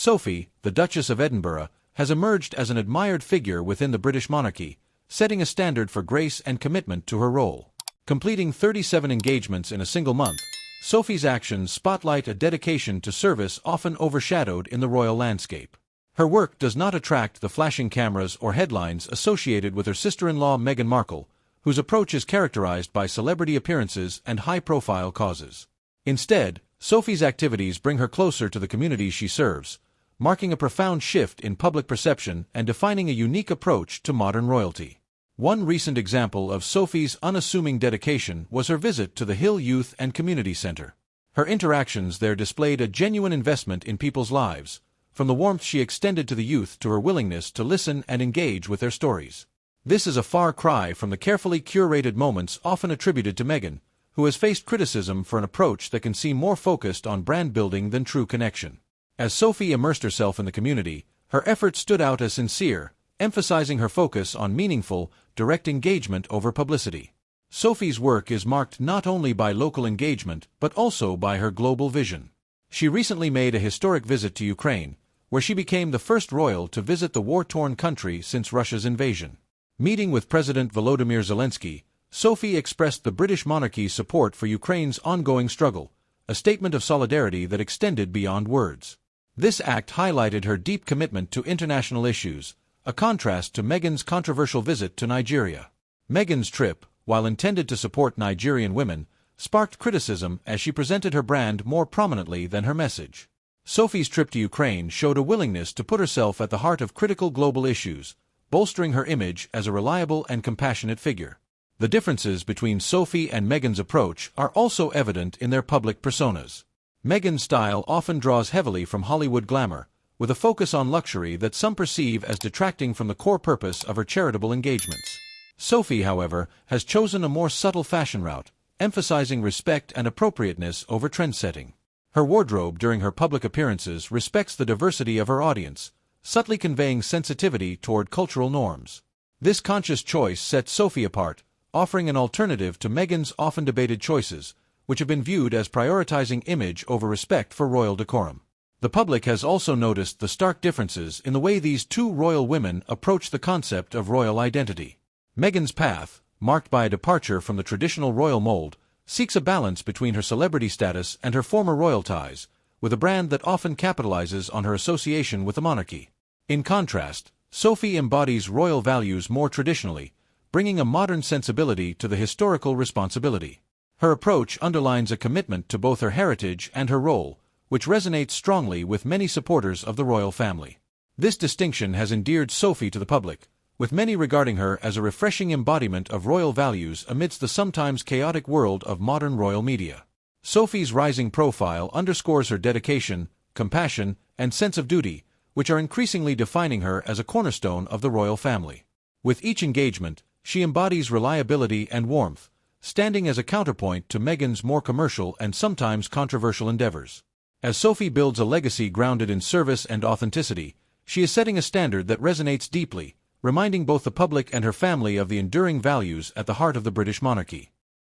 Sophie, the Duchess of Edinburgh, has emerged as an admired figure within the British monarchy, setting a standard for grace and commitment to her role. Completing 37 engagements in a single month, Sophie's actions spotlight a dedication to service often overshadowed in the royal landscape. Her work does not attract the flashing cameras or headlines associated with her sister-in-law Meghan Markle, whose approach is characterized by celebrity appearances and high-profile causes. Instead, Sophie's activities bring her closer to the communities she serves, marking a profound shift in public perception and defining a unique approach to modern royalty. One recent example of Sophie's unassuming dedication was her visit to the Hale Youth and Community Center. Her interactions there displayed a genuine investment in people's lives, from the warmth she extended to the youth to her willingness to listen and engage with their stories. This is a far cry from the carefully curated moments often attributed to Meghan, who has faced criticism for an approach that can seem more focused on brand building than true connection. As Sophie immersed herself in the community, her efforts stood out as sincere, emphasizing her focus on meaningful, direct engagement over publicity. Sophie's work is marked not only by local engagement but also by her global vision. She recently made a historic visit to Ukraine, where she became the first royal to visit the war-torn country since Russia's invasion. Meeting with President Volodymyr Zelensky, Sophie expressed the British monarchy's support for Ukraine's ongoing struggle, a statement of solidarity that extended beyond words. This act highlighted her deep commitment to international issues, a contrast to Meghan's controversial visit to Nigeria. Meghan's trip, while intended to support Nigerian women, sparked criticism as she presented her brand more prominently than her message. Sophie's trip to Ukraine showed a willingness to put herself at the heart of critical global issues, bolstering her image as a reliable and compassionate figure. The differences between Sophie and Meghan's approach are also evident in their public personas. Meghan's style often draws heavily from Hollywood glamour, with a focus on luxury that some perceive as detracting from the core purpose of her charitable engagements. Sophie, however, has chosen a more subtle fashion route, emphasizing respect and appropriateness over trend-setting. Her wardrobe during her public appearances respects the diversity of her audience, subtly conveying sensitivity toward cultural norms. This conscious choice sets Sophie apart, offering an alternative to Meghan's often debated choices, which have been viewed as prioritizing image over respect for royal decorum. The public has also noticed the stark differences in the way these two royal women approach the concept of royal identity. Meghan's path, marked by a departure from the traditional royal mold, seeks a balance between her celebrity status and her former royal ties, with a brand that often capitalizes on her association with the monarchy. In contrast, Sophie embodies royal values more traditionally, bringing a modern sensibility to the historical responsibility. Her approach underlines a commitment to both her heritage and her role, which resonates strongly with many supporters of the royal family. This distinction has endeared Sophie to the public, with many regarding her as a refreshing embodiment of royal values amidst the sometimes chaotic world of modern royal media. Sophie's rising profile underscores her dedication, compassion, and sense of duty, which are increasingly defining her as a cornerstone of the royal family. With each engagement, she embodies reliability and warmth, standing as a counterpoint to Meghan's more commercial and sometimes controversial endeavors. As Sophie builds a legacy grounded in service and authenticity, she is setting a standard that resonates deeply, reminding both the public and her family of the enduring values at the heart of the British monarchy.